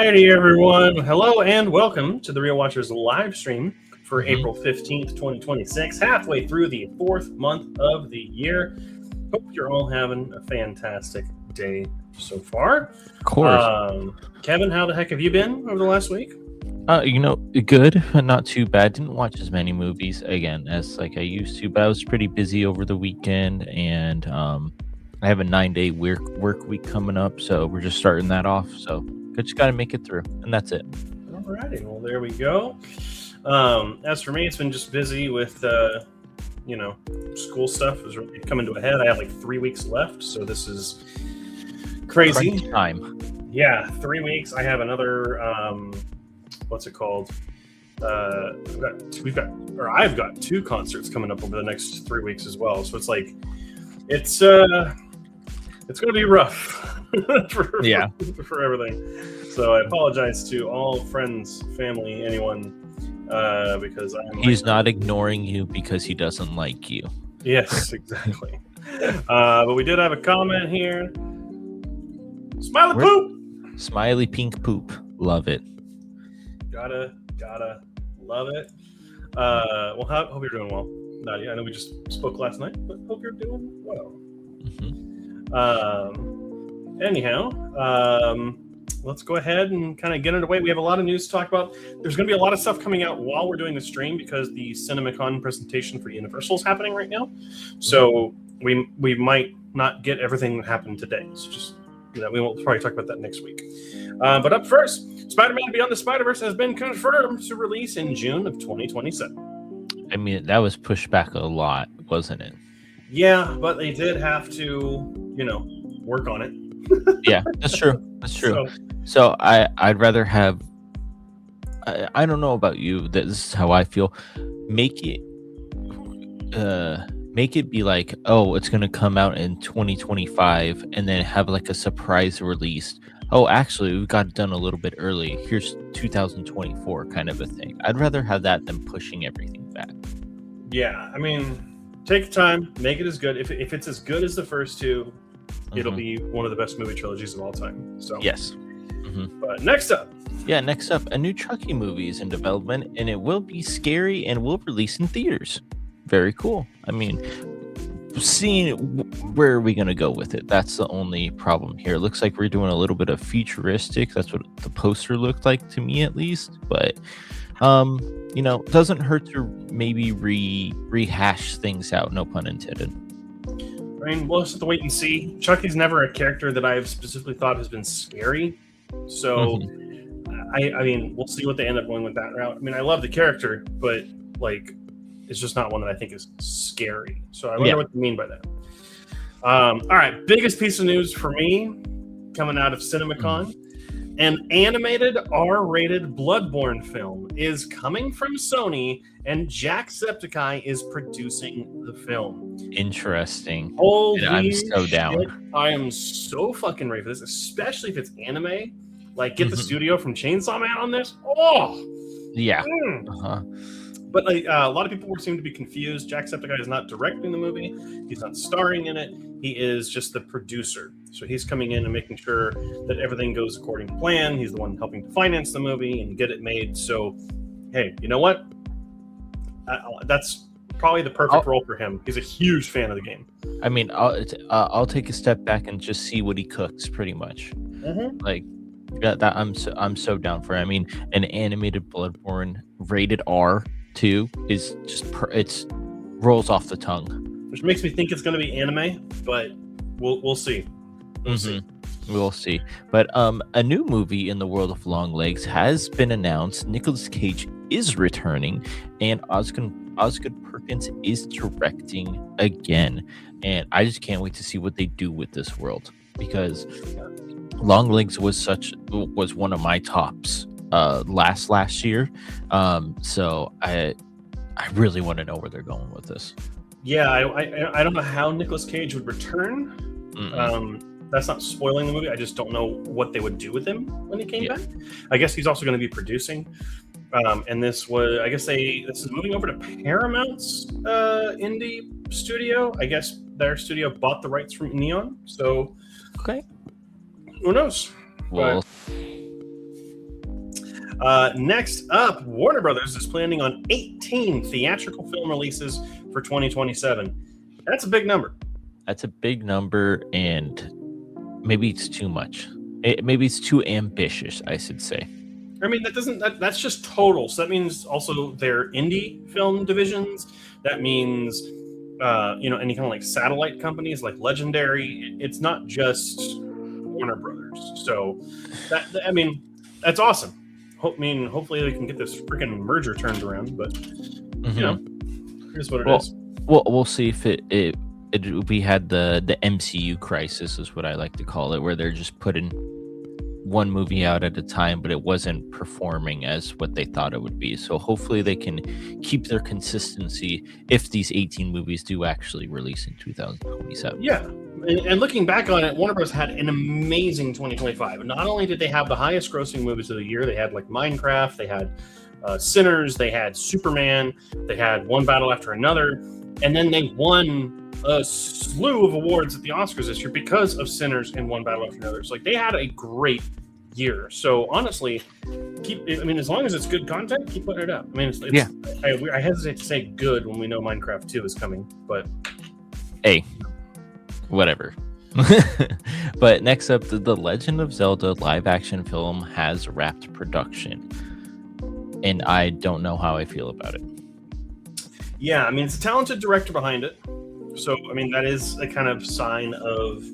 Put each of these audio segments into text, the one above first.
Alrighty, everyone. Hello and welcome to the Real Watchers live stream for April 15th, 2026, halfway through the 4th month of the year. Hope you're all having a fantastic day so far. Of course. Kevin, how the heck have you been over the last week? Good, but not too bad. Didn't watch as many movies again as like I used to, but I was pretty busy over the weekend, and I have a 9-day work week coming up, so we're just starting that off. So I just got to make it through, and that's it. Alrighty, well there we go. As for me, it's been just busy with school stuff is really coming to a head. I have like 3 weeks left, so this is crazy. Crunch time. Yeah, 3 weeks. I have another what's it called? I've got 2 concerts coming up over the next 3 weeks as well. So it's like it's going to be rough for everything. So I apologize to all friends, family, anyone, because he's not ignoring you because he doesn't like you. Yes, exactly. But we did have a comment here. Smiley pink poop. Love it. Gotta love it. Well, hope you're doing well, Nadia. I know we just spoke last night, but hope you're doing well. Anyhow, let's go ahead and kind of get underway. We have a lot of news to talk about. There's going to be a lot of stuff coming out while we're doing the stream because the CinemaCon presentation for Universal is happening right now. So we might not get everything that happened today. So just we will probably talk about that next week. But up first, Spider-Man Beyond the Spider-Verse has been confirmed to release in June of 2027. I mean, that was pushed back a lot, wasn't it? Yeah, but they did have to, work on it. Yeah, that's true. So I'd rather have. I don't know about you. This is how I feel. Make it be like, oh, it's gonna come out in 2025, and then have like a surprise release. Oh, actually, we got it done a little bit early. Here's 2024 kind of a thing. I'd rather have that than pushing everything back. Yeah, I mean, take time, make it as good. If it's as good as the first 2, it'll be one of the best movie trilogies of all time. So yes. But next up, a new Chucky movie is in development, and it will be scary and will release in theaters. Very cool. I mean, seeing where are we going to go with it? That's the only problem here. It looks like we're doing a little bit of futuristic. That's what the poster looked like to me, at least. But doesn't hurt to maybe rehash things out. No pun intended. I mean, we'll just have to wait and see. Chucky's never a character that I've specifically thought has been scary. So, I mean, we'll see what they end up going with that route. I mean, I love the character, but it's just not one that I think is scary. So I wonder what they mean by that. All right, biggest piece of news for me coming out of CinemaCon. An animated R-rated Bloodborne film is coming from Sony, and Jacksepticeye is producing the film. Interesting. Holy I'm so down. shit. I am so fucking ready for this, especially if it's anime. Like, get the studio from Chainsaw Man on this. Oh! Yeah. But a lot of people seem to be confused. Jacksepticeye is not directing the movie. He's not starring in it. He is just the producer. So he's coming in and making sure that everything goes according to plan. He's the one helping to finance the movie and get it made. So, hey, you know what? That's probably the perfect role for him. He's a huge fan of the game. I mean, I'll take a step back and just see what he cooks, pretty much. Like that I'm so down for it. I mean, an animated Bloodborne rated R. Too is just it's rolls off the tongue, which makes me think it's going to be anime, but we'll see. We'll see. But a new movie in the world of long legs has been announced. Nicolas Cage is returning, and Osgood Perkins is directing again, and I just can't wait to see what they do with this world, because Long Legs was one of my tops last year, so I really want to know where they're going with this. Yeah, I don't know how Nicolas Cage would return. That's not spoiling the movie. I just don't know what they would do with him when he came back. I guess he's also going to be producing, and this is moving over to Paramount's indie studio. I guess their studio bought the rights from Neon, so okay. Who knows? Well, Next up, Warner Brothers is planning on 18 theatrical film releases for 2027. That's a big number. That's a big number, and maybe it's too much. Maybe it's too ambitious, I should say. I mean, that's just total. So that means also their indie film divisions. That means, any kind of like satellite companies like Legendary. It's not just Warner Brothers. So that's awesome. Hopefully they can get this freaking merger turned around. But here's what it is. Well, we'll see if we had the MCU crisis, is what I like to call it, where they're just putting one movie out at a time, but it wasn't performing as what they thought it would be. So hopefully they can keep their consistency if these 18 movies do actually release in 2027. Yeah. And looking back on it, Warner Bros. Had an amazing 2025. Not only did they have the highest grossing movies of the year, they had like Minecraft, they had Sinners, they had Superman, they had One Battle After Another, and then they won a slew of awards at the Oscars this year because of Sinners and One Battle After Another. So like they had a great year. So honestly, as long as it's good content, keep putting it up. I mean, I hesitate to say good when we know Minecraft 2 is coming, but hey, whatever. But next up, the Legend of Zelda live action film has wrapped production, and I don't know how I feel about it. Yeah, I mean, it's a talented director behind it. So, I mean, that is a kind of sign of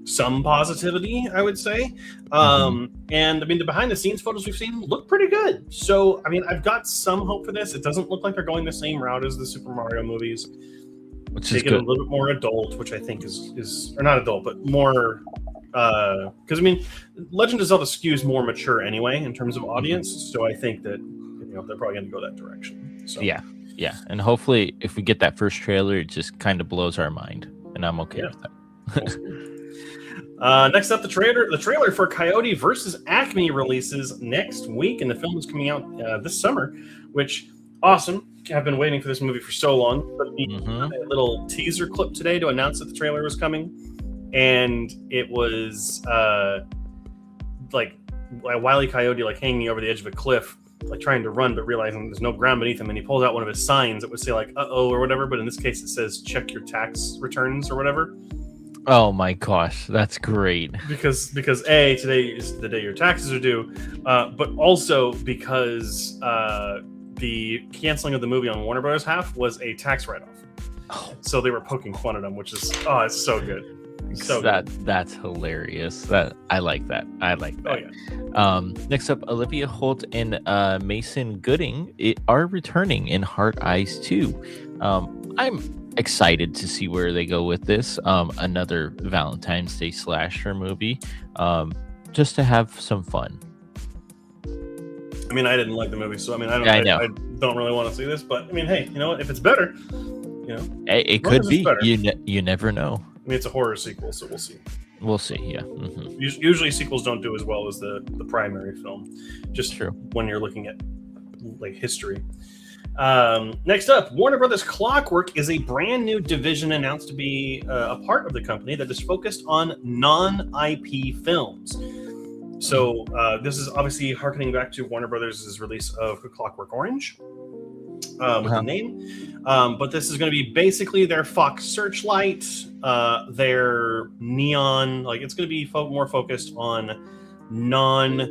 some positivity, I would say. And, I mean, the behind-the-scenes photos we've seen look pretty good. So, I mean, I've got some hope for this. It doesn't look like they're going the same route as the Super Mario movies. Which is good. A little bit more adult, which I think is or not adult, but more... Because, I mean, Legend of Zelda skews more mature anyway in terms of audience. So I think that, they're probably going to go that direction. So. Yeah, and hopefully if we get that first trailer, it just kind of blows our mind, and I'm okay with that. Next up, the trailer for Coyote versus Acme releases next week, and the film is coming out this summer, which, awesome. I've been waiting for this movie for so long. But a little teaser clip today to announce that the trailer was coming, and it was like Wile E. Coyote like hanging over the edge of a cliff, like trying to run, but realizing there's no ground beneath him, and he pulls out one of his signs that would say like "uh-oh" or whatever, but in this case it says "check your tax returns" or whatever. Oh my gosh, that's great. Because A, today is the day your taxes are due, but also because the canceling of the movie on Warner Bros. Half was a tax write-off. Oh. So they were poking fun at him, which is it's so good. So that's hilarious. I like that. Oh, yeah. Next up, Olivia Holt and Mason Gooding are returning in Heart Eyes 2. I'm excited to see where they go with this. Another Valentine's Day slasher movie, just to have some fun. I mean, I didn't like the movie, so I mean, I don't really want to see this. But I mean, hey, you know what? If it's better, it could be. You never know. I mean, it's a horror sequel, so we'll see. We'll see, yeah. Mm-hmm. Usually sequels don't do as well as the primary film, just true when you're looking at like history. Next up, Warner Brothers Clockwork is a brand new division announced to be a part of the company that is focused on non-IP films. So this is obviously harkening back to Warner Brothers' release of Clockwork Orange. With the name, but this is going to be basically their Fox Searchlight, their Neon. Like it's going to be more focused on not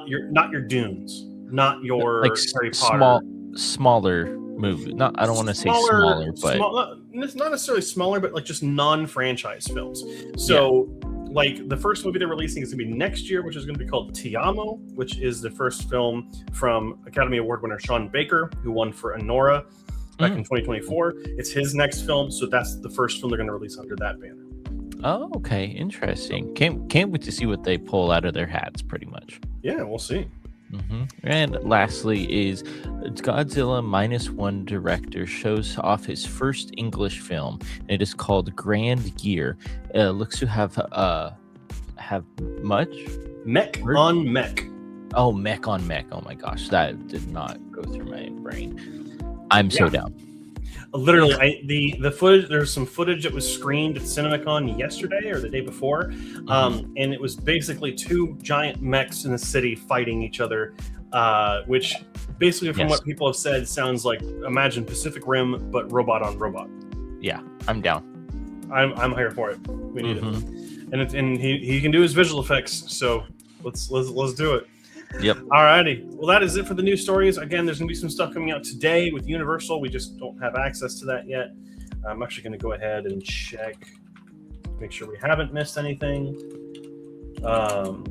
your Dunes, not your like Harry Potter, smaller movie. I don't want to say smaller, but it's not necessarily smaller, but like just non-franchise films. So. Yeah. Like the first movie they're releasing is going to be next year, which is going to be called Ti Amo, which is the first film from Academy Award winner Sean Baker, who won for Anora back in 2024. It's his next film, so that's the first film they're going to release under that banner. Oh, okay, interesting. Can't wait to see what they pull out of their hats, pretty much. Yeah, we'll see. Mm-hmm. And lastly is Godzilla -1 director shows off his first English film. It is called Grand Gear. It looks to have much mech on mech. Oh, mech on mech. Oh my gosh, that did not go through my brain. I'm so down. Literally, the footage. There's some footage that was screened at CinemaCon yesterday or the day before, and it was basically two giant mechs in a city fighting each other, which basically, from what people have said, sounds like imagine Pacific Rim but robot on robot. Yeah, I'm down. I'm here for it. We need it, and he can do his visual effects, so let's do it. Yep. Alrighty. Well, that is it for the news stories. Again, there's going to be some stuff coming out today with Universal. We just don't have access to that yet. I'm actually going to go ahead and check, make sure we haven't missed anything. I'm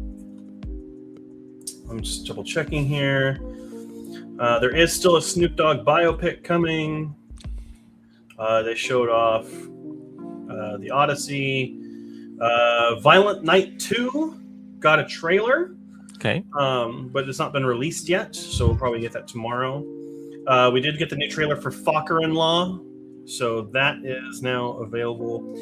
just double checking here. There is still a Snoop Dogg biopic coming. They showed off The Odyssey. Violent Night 2 got a trailer. Okay. But it's not been released yet, so we'll probably get that tomorrow. We did get the new trailer for Fokker-in-Law, so that is now available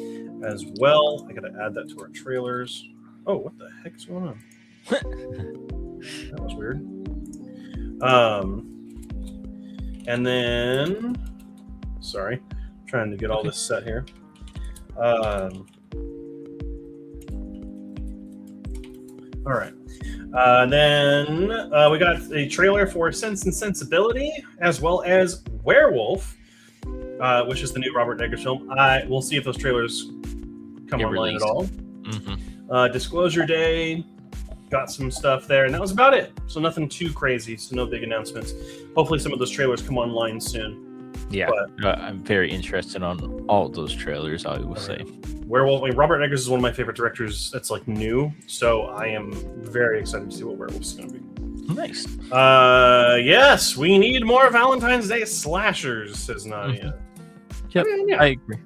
as well. I gotta add that to our trailers. Oh, what the heck is going on? That was weird. And then, sorry, trying to get all this set here. All right. Then we got a trailer for Sense and Sensibility, as well as Werewolf, which is the new Robert Eggers film. We'll see if those trailers come online at all. Disclosure Day, got some stuff there, and that was about it. So nothing too crazy, so no big announcements. Hopefully some of those trailers come online soon. Yeah, I'm very interested on all those trailers, I will say. Werewolf, Robert Eggers is one of my favorite directors that's like new, so I am very excited to see what Werewolf's going to be. Nice. Yes, we need more Valentine's Day slashers, says Nadia. Yep, I agree.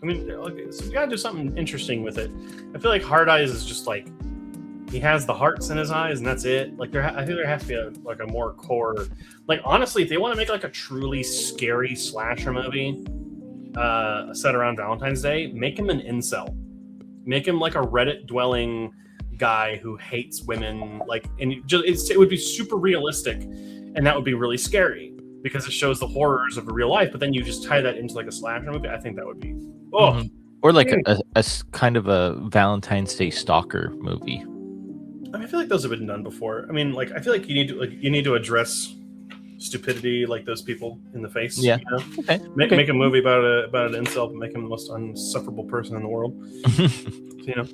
I mean, so we gotta do something interesting with it. I feel like Hard Eyes is just like, he has the hearts in his eyes, and that's it. Like I think there has to be a more core. Like honestly, if they want to make like a truly scary slasher movie set around Valentine's Day, make him an incel. Make him like a Reddit dwelling guy who hates women. Like, and it would be super realistic, and that would be really scary because it shows the horrors of real life. But then you just tie that into like a slasher movie. I think that would be or like a kind of a Valentine's Day stalker movie. I mean, I feel like those have been done before. I mean, like I feel like you need to address stupidity like those people in the face. Yeah. You know? Okay. Make a movie about an incel, but make him the most unsufferable person in the world. You know.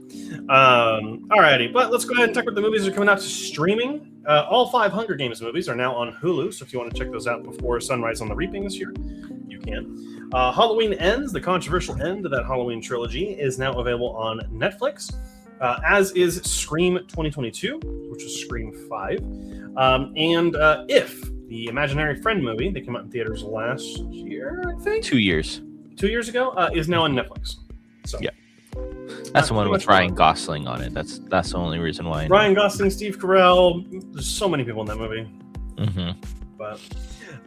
Alrighty, but let's go ahead and talk about the movies that are coming out to streaming. All 5 Hunger Games movies are now on Hulu, so if you want to check those out before Sunrise on the Reaping this year, you can. Halloween Ends, the controversial end of that Halloween trilogy, is now available on Netflix. As is Scream 2022, which is Scream 5. And If, the Imaginary Friend movie that came out in theaters last year, I think? 2 years. 2 years ago, is now on Netflix. So yeah. That's the one with Ryan Gosling on it. That's the only reason why. Ryan Gosling, Steve Carell. There's so many people in that movie. But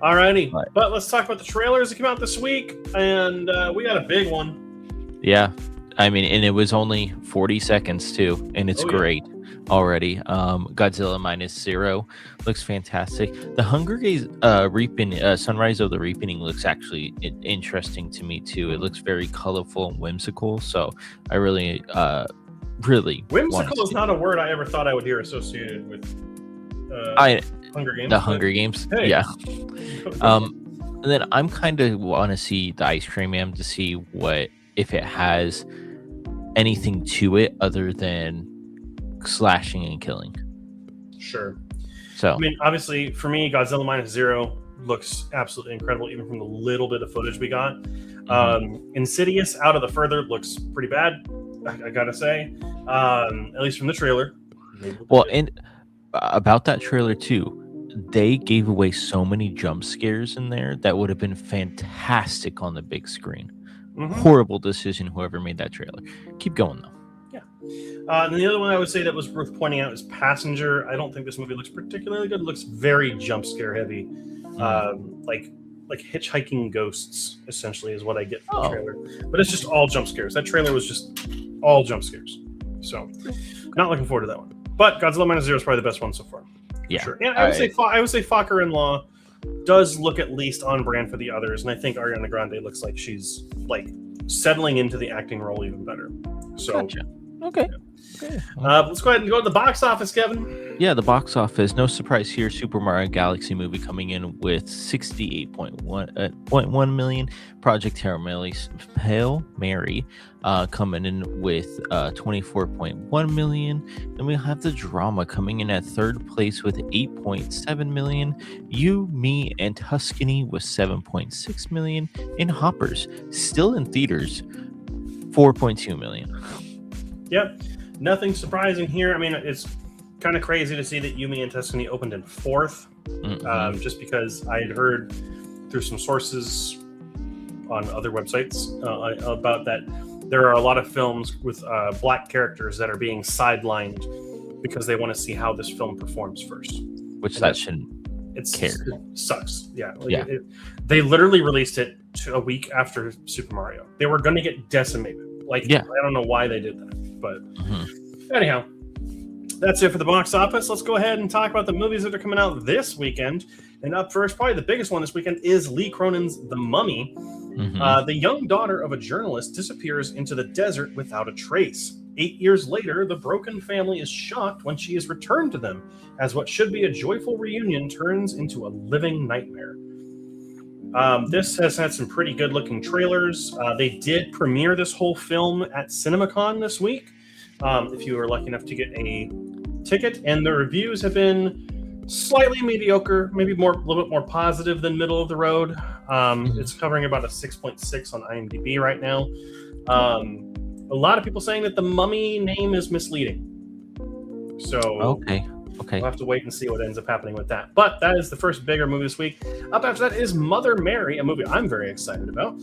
alrighty. Right. But let's talk about the trailers that came out this week. And we got a big one. Yeah. I mean, and it was only 40 seconds too, and it's great already. Godzilla -0 looks fantastic. The Hunger Games Sunrise of the Reaping looks actually interesting to me too. It looks very colorful and whimsical. So I really whimsical is not a word I ever thought I would hear associated with Hunger Games. The Hunger Games, hey. Yeah. And then I'm kind of want to see the Ice Cream Man to see if it has anything to it other than slashing and killing. Sure. So I mean, obviously for me, Godzilla -0 looks absolutely incredible, even from the little bit of footage we got. Insidious Out of the Further looks pretty bad, I gotta say, at least from the trailer. Well, and about that trailer too, they gave away so many jump scares in there that would have been fantastic on the big screen. Horrible decision, whoever made that trailer. Keep going though. Yeah. And the other one I would say that was worth pointing out is Passenger. I don't think this movie looks particularly good. It looks very jump scare heavy. Like hitchhiking ghosts, essentially, is what I get from the trailer. But it's just all jump scares. That trailer was just all jump scares. So not looking forward to that one. But Godzilla -0 is probably the best one so far. Yeah. Sure. And I would say Fokker-in-Law does look at least on brand for the others, and I think Ariana Grande looks like she's like settling into the acting role even better. So, Gotcha. Okay. Yeah. Okay. Let's go ahead and go to the box office, Kevin. Yeah, the box office. No surprise here. Super Mario Galaxy movie coming in with 68.1 million. Project Hail Mary coming in with 24.1 million. Then we have the drama coming in at third place with 8.7 million. You, Me, and Tuscany with 7.6 million. And Hoppers, still in theaters, 4.2 million. Yep. Nothing surprising here. I mean, it's kind of crazy to see that Yumi and Tuscany opened in fourth, just because I had heard through some sources on other websites about that there are a lot of films with black characters that are being sidelined because they want to see how this film performs first. Which that shouldn't care. It sucks. Yeah. Yeah. They literally released it a week after Super Mario. They were going to get decimated. Like, yeah. I don't know why they did that. But anyhow, that's it for the box office. Let's go ahead and talk about the movies that are coming out this weekend. And up first, probably the biggest one this weekend is Lee Cronin's The Mummy. The young daughter of a journalist disappears into the desert without a trace. 8 years later, the broken family is shocked when she is returned to them, as what should be a joyful reunion turns into a living nightmare. This has had some pretty good-looking trailers. They did premiere this whole film at CinemaCon this week, if you were lucky enough to get a ticket. And the reviews have been slightly mediocre, maybe a little bit more positive than middle of the road. It's covering about a 6.6 on IMDb right now. A lot of people saying that the Mummy name is misleading. So okay. We'll have to wait and see what ends up happening with that. But that is the first bigger movie this week. Up after that is Mother Mary, a movie I'm very excited about.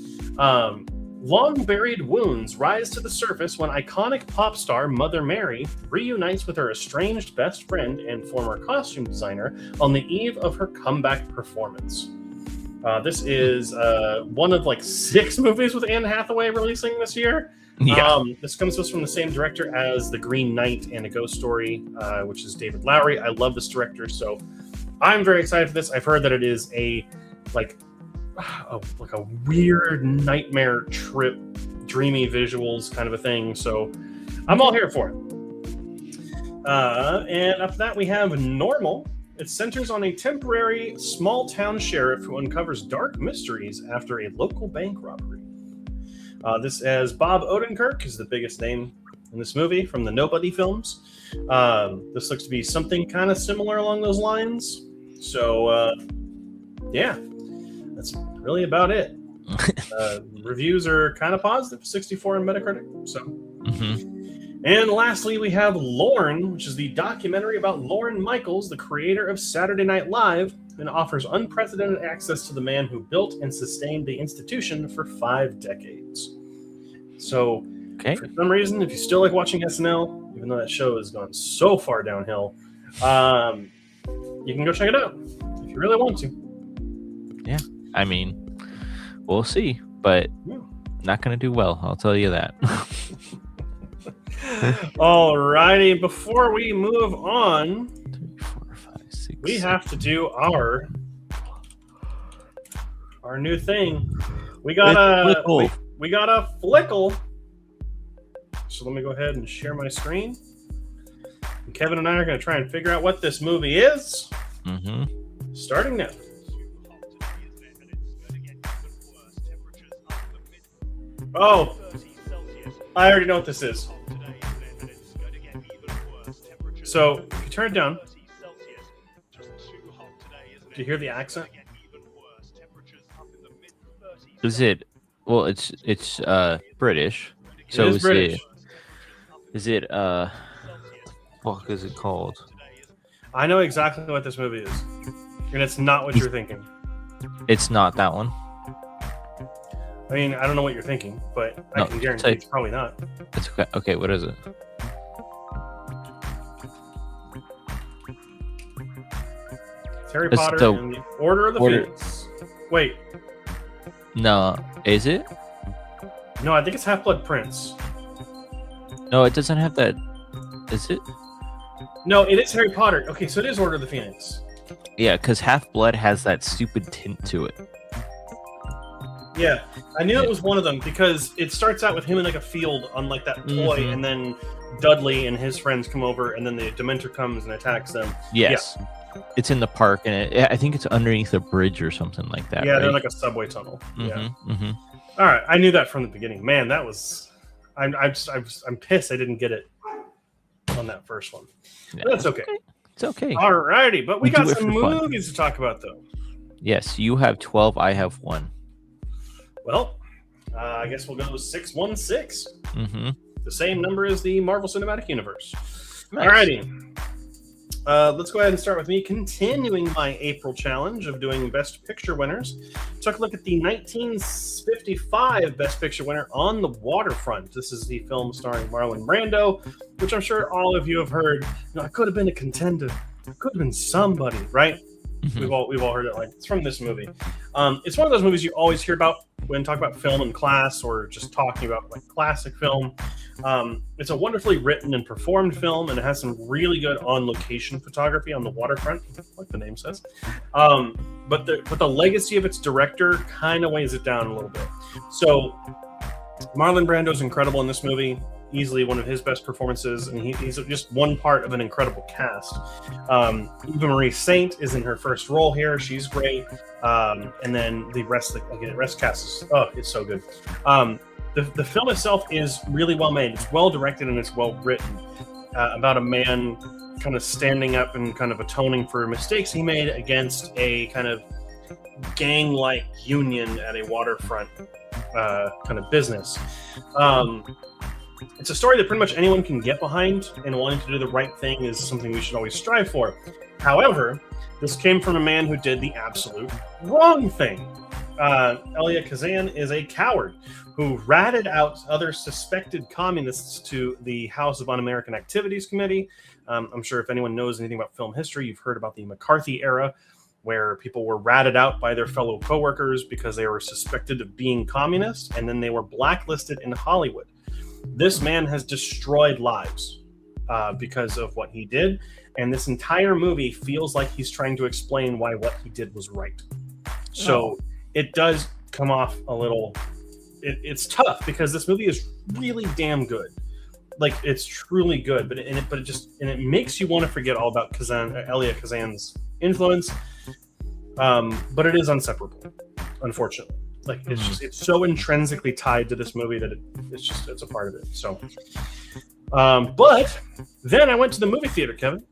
Long-buried wounds rise to the surface when iconic pop star Mother Mary reunites with her estranged best friend and former costume designer on the eve of her comeback performance. This is one of like 6 movies with Anne Hathaway releasing this year. Yeah. This comes to us from the same director as The Green Knight and A Ghost Story, which is David Lowery. I love this director, so I'm very excited for this. I've heard that it is a weird nightmare trip, dreamy visuals kind of a thing. So I'm all here for it. And after that, we have Normal. It centers on a temporary small-town sheriff who uncovers dark mysteries after a local bank robbery. This as Bob Odenkirk is the biggest name in this movie from the Nobody films. This looks to be something kind of similar along those lines. So, yeah, that's really about it. Reviews are kind of positive, 64 on Metacritic. So, And lastly, we have Lorne, which is the documentary about Lorne Michaels, the creator of Saturday Night Live, and offers unprecedented access to the man who built and sustained the institution for 5 decades. So, for some reason, if you still like watching SNL, even though that show has gone so far downhill, you can go check it out if you really want to. Yeah, I mean, we'll see, but not going to do well, I'll tell you that. Alrighty, before we move on, 3, 4, 5, 6, we have to do our new thing. We got a flickle. So let me go ahead and share my screen. And Kevin and I are going to try and figure out what this movie is. Starting now. Oh, I already know what this is. So, if you turn it down, do you hear the accent? Is it? Well, it's British. So it is British. What is it called? I know exactly what this movie is, and it's not what you're thinking. It's not that one. I mean, I don't know what you're thinking, but I can guarantee it's probably not. It's okay. Okay, what is it? It's Harry Potter and the Order of the Phoenix. Wait. No, is it? No, I think it's Half-Blood Prince. No, it doesn't have that. Is it? No, it is Harry Potter. Okay, so it is Order of the Phoenix. Yeah, because Half-Blood has that stupid tint to it. Yeah, I knew it was one of them because it starts out with him in like a field on like that toy, and then Dudley and his friends come over, and then the Dementor comes and attacks them. Yes, it's in the park, and I think it's underneath a bridge or something like that. Yeah, right? they're like a subway tunnel. All right, I knew that from the beginning. Man, that was I'm pissed I didn't get it on that first one. Yeah, But that's okay. It's okay. All righty, but we We'll got do it some for fun. movies to talk about though. Yes, you have 12. I have 1. Well, I guess we'll go with 616. Mm-hmm. The same number as the Marvel Cinematic Universe. Nice. Alrighty. Let's go ahead and start with me continuing my April challenge of doing Best Picture winners. Took a look at the 1955 Best Picture winner, On the Waterfront. This is the film starring Marlon Brando, which I'm sure all of you have heard. I could have been a contender. I could have been somebody, right? Mm-hmm. We've all heard it. Like, it's from this movie. It's one of those movies you always hear about when talk about film in class or just talking about like classic film. It's a wonderfully written and performed film, and it has some really good on-location photography on the waterfront, like the name says. But the legacy of its director kind of weighs it down a little bit. So Marlon Brando is incredible in this movie. Easily one of his best performances, and he's just one part of an incredible cast. Eva Marie Saint is in her first role here; she's great. And then the rest cast is it's so good. The film itself is really well made. It's well directed and it's well written. About a man kind of standing up and kind of atoning for mistakes he made against a kind of gang-like union at a waterfront kind of business. It's a story that pretty much anyone can get behind, and wanting to do the right thing is something we should always strive for. However, this came from a man who did the absolute wrong thing. Elia Kazan is a coward who ratted out other suspected communists to the House of Un-American Activities Committee. I'm sure if anyone knows anything about film history, you've heard about the McCarthy era, where people were ratted out by their fellow coworkers because they were suspected of being communists, and then they were blacklisted in Hollywood. This man has destroyed lives because of what he did, and this entire movie feels like he's trying to explain why what he did was right. So it does come off a little... It's tough because this movie is really damn good. Like, it's truly good, but it makes you want to forget all about Elia Kazan's influence. But it is inseparable, unfortunately. Like, it's so intrinsically tied to this movie that it's a part of it. So, but then I went to the movie theater, Kevin.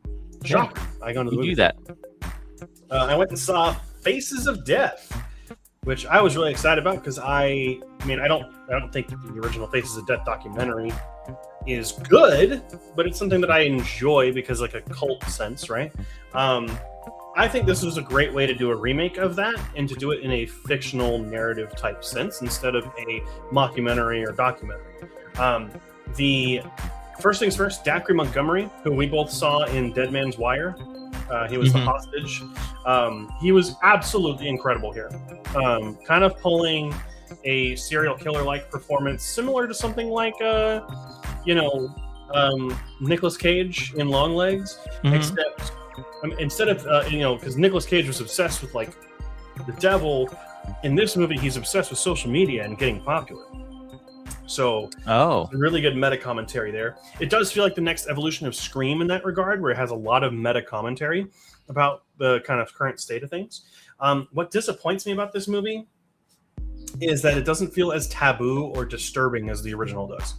Shocker! I go to the movie. Do that. I went and saw Faces of Death, which I was really excited about because I don't think the original Faces of Death documentary is good, but it's something that I enjoy because like a cult sense, right? I think this was a great way to do a remake of that and to do it in a fictional narrative type sense instead of a mockumentary or documentary. The first things first, Dacre Montgomery, who we both saw in Dead Man's Wire. He was the hostage. He was absolutely incredible here. Kind of pulling a serial killer-like performance, similar to something like, Nicolas Cage in Longlegs, except instead of, because Nicolas Cage was obsessed with, like, the devil, in this movie, he's obsessed with social media and getting popular. So, really good meta commentary there. It does feel like the next evolution of Scream in that regard, where it has a lot of meta commentary about the kind of current state of things. What disappoints me about this movie is that it doesn't feel as taboo or disturbing as the original does.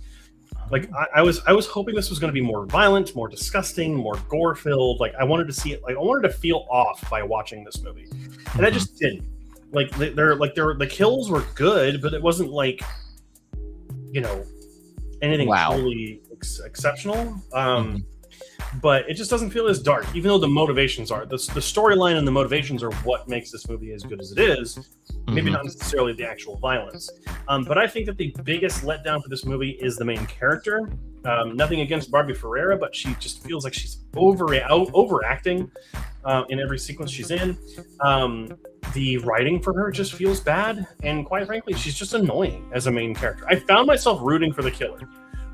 Like, I was hoping this was going to be more violent, more disgusting, more gore-filled. Like, I wanted to see it. Like, I wanted to feel off by watching this movie, and I just didn't. Like, the kills were good, but it wasn't like, anything truly exceptional. But it just doesn't feel as dark, even though the motivations are. The storyline and the motivations are what makes this movie as good as it is. Maybe not necessarily the actual violence. But I think that the biggest letdown for this movie is the main character. Nothing against Barbie Ferreira, but she just feels like she's overacting in every sequence she's in. The writing for her just feels bad. And quite frankly, she's just annoying as a main character. I found myself rooting for the killer,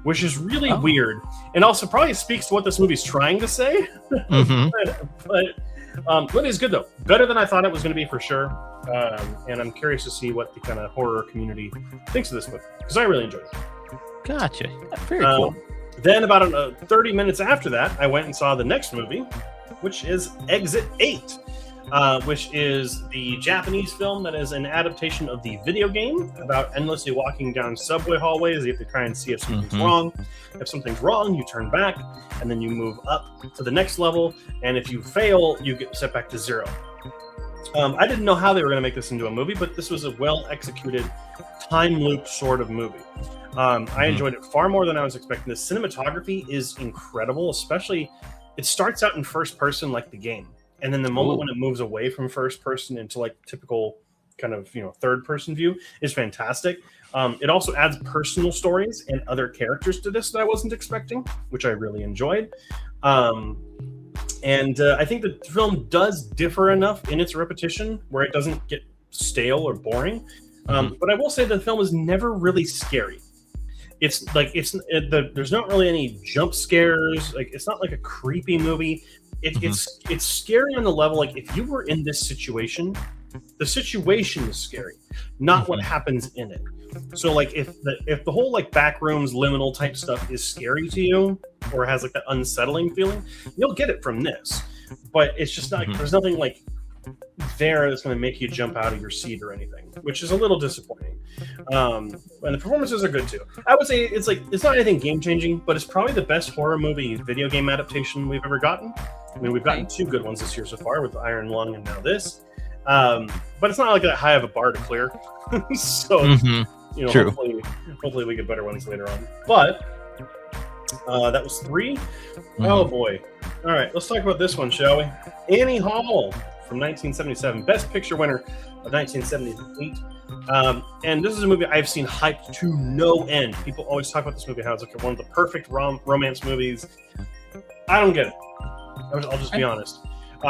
which is really weird, and also probably speaks to what this movie's trying to say. But Movie is good though, better than I thought it was going to be for sure. And I'm curious to see what the kind of horror community thinks of this movie because I really enjoyed it. Gotcha. Very cool. Then about 30 minutes after that, I went and saw the next movie, which is Exit 8. Which is the Japanese film that is an adaptation of the video game about endlessly walking down subway hallways. You have to try and see if something's wrong. If something's wrong, you turn back, and then you move up to the next level. And if you fail, you get set back to 0. I didn't know how they were going to make this into a movie, but this was a well-executed time loop sort of movie. I enjoyed it far more than I was expecting. The cinematography is incredible, especially it starts out in first person like the game. And then the moment when it moves away from first person into like typical kind of, third person view is fantastic. It also adds personal stories and other characters to this that I wasn't expecting, which I really enjoyed. And I think the film does differ enough in its repetition where it doesn't get stale or boring. But I will say the film is never really scary. It's like there's not really any jump scares. Like it's not like a creepy movie. It's scary on the level like if you were in this situation, the situation is scary, not what happens in it. So like if the whole like back rooms liminal type stuff is scary to you or has like that unsettling feeling, you'll get it from this. But it's just not there's nothing like there that's going to make you jump out of your seat or anything, which is a little disappointing. And the performances are good too. I would say it's not anything game changing, but it's probably the best horror movie video game adaptation we've ever gotten. I mean, we've gotten 2 good ones this year so far with Iron Lung and now this. But it's not like that high of a bar to clear. So True. Hopefully we get better ones later on. But that was 3. Oh boy. All right, let's talk about this one, shall we? Annie Hall from 1977, Best Picture winner of 1978. And this is a movie I've seen hyped to no end. People always talk about this movie, how it's like one of the perfect romance movies. I don't get it. I'll just be honest.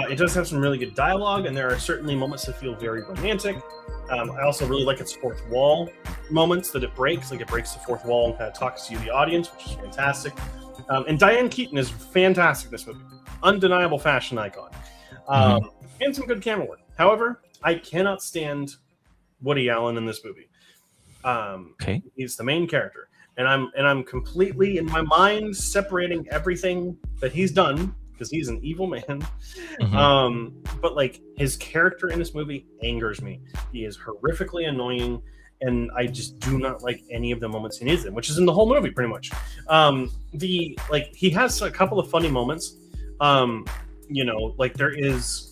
It does have some really good dialogue, and there are certainly moments that feel very romantic. I also really like its fourth wall moments that it breaks. Like it breaks the fourth wall and kind of talks to you, the audience, which is fantastic. And Diane Keaton is fantastic in this movie. Undeniable fashion icon. And some good camera work. However, I cannot stand Woody Allen in this movie. He's the main character. And I'm completely, in my mind, separating everything that he's done, because he's an evil man. But like his character in this movie angers me. He is horrifically annoying, and I just do not like any of the moments he is in, which is in the whole movie pretty much. He has a couple of funny moments. Like there is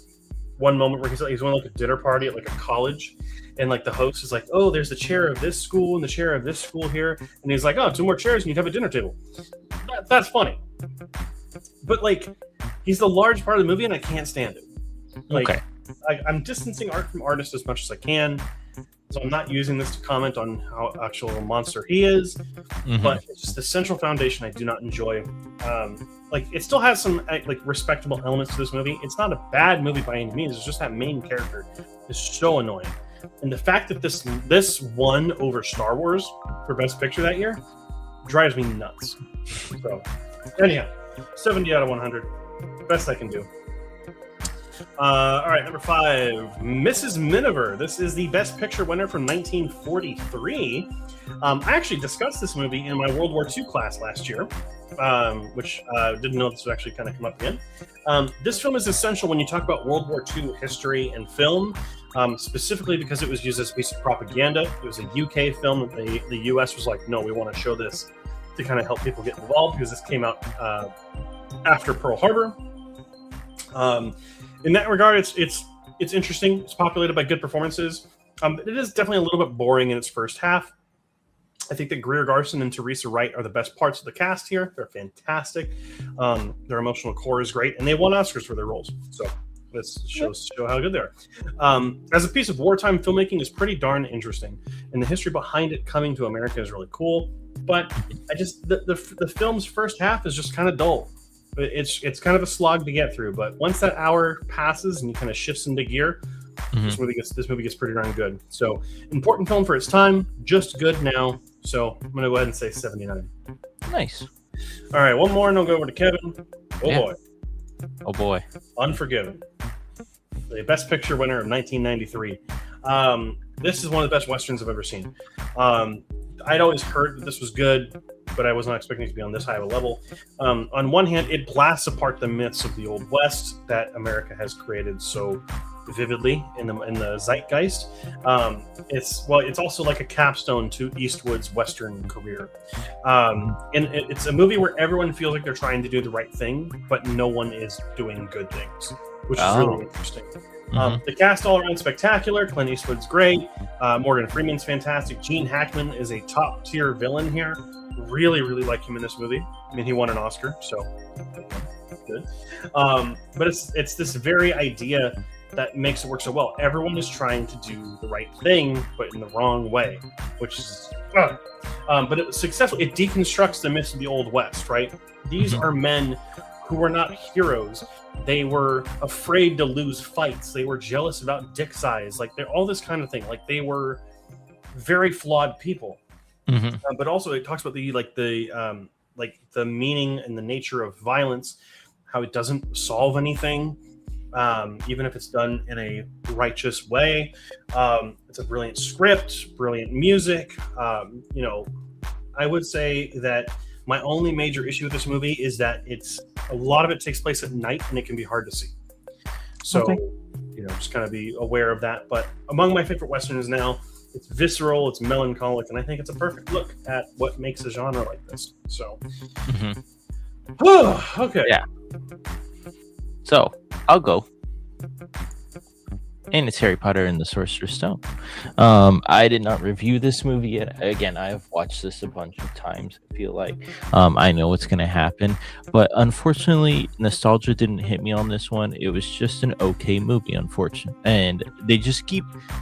one moment where he's going like a dinner party at like a college, and like the host is like, oh, there's the chair of this school and the chair of this school here, and he's like, oh, 2 more chairs and you'd have a dinner table. That's funny, but like he's the large part of the movie and I can't stand it. Like I'm distancing art from artist as much as I can, so I'm not using this to comment on how actual a monster he is, but it's just the central foundation I do not enjoy. It still has some respectable elements to this movie. It's not a bad movie by any means. It's just that main character is so annoying, and the fact that this won over Star Wars for Best Picture that year drives me nuts. So anyhow, 70 out of 100, best I can do. All right, number 5, Mrs. Miniver. This is the Best Picture winner from 1943. I actually discussed this movie in my World War II class last year, which didn't know this would actually kind of come up again. This film is essential when you talk about World War II history and film, specifically because it was used as a piece of propaganda. It was a UK film that the US was like, no, we want to show this to kind of help people get involved, because this came out after Pearl Harbor. In that regard, it's interesting. It's populated by good performances. It is definitely a little bit boring in its first half. I think that Greer Garson and Teresa Wright are the best parts of the cast here. They're fantastic. Their emotional core is great, and they won Oscars for their roles. So this show how good they are. As a piece of wartime filmmaking is pretty darn interesting, and the history behind it coming to America is really cool. But I just the film's first half is just kind of dull. It's kind of a slog to get through, but once that hour passes and you kind of shifts into gear, this movie gets pretty darn good. So important film for its time, just good now. So I'm gonna go ahead and say 79. Nice. All right, one more and I'll go over to Kevin. Oh boy. Oh boy. Unforgiven. the Best Picture winner of 1993. This is one of the best westerns I've ever seen. I'd always heard that this was good, but I was not expecting it to be on this high of a level. On one hand, it blasts apart the myths of the Old West that America has created so vividly in the zeitgeist. It's also like a capstone to Eastwood's Western career. And it's a movie where everyone feels like they're trying to do the right thing, but no one is doing good things, which is really interesting. The cast all around spectacular. Clint Eastwood's great. Morgan Freeman's fantastic. Gene Hackman is a top tier villain here. Really, really like him in this movie. I mean, he won an Oscar, so good. But it's this very idea that makes it work so well. Everyone is trying to do the right thing, but in the wrong way, which is. But it was successful. It deconstructs the myths of the Old West, right? These are men who were not heroes. They were afraid to lose fights. They were jealous about dick size. Like they're all this kind of thing. Like they were very flawed people. But also it talks about the meaning and the nature of violence, how it doesn't solve anything, even if it's done in a righteous way. It's a brilliant script, brilliant music. I would say that my only major issue with this movie is that a lot of it takes place at night and it can be hard to see. So, just kind of be aware of that. But among my favorite westerns now, it's visceral, it's melancholic, and I think it's a perfect look at what makes a genre like this. So, okay. Yeah. So, I'll go. And it's Harry Potter and the Sorcerer's Stone. I did not review this movie yet. Again, I have watched this a bunch of times. I feel like I know what's going to happen. But unfortunately, nostalgia didn't hit me on this one. It was just an okay movie, unfortunately. And they just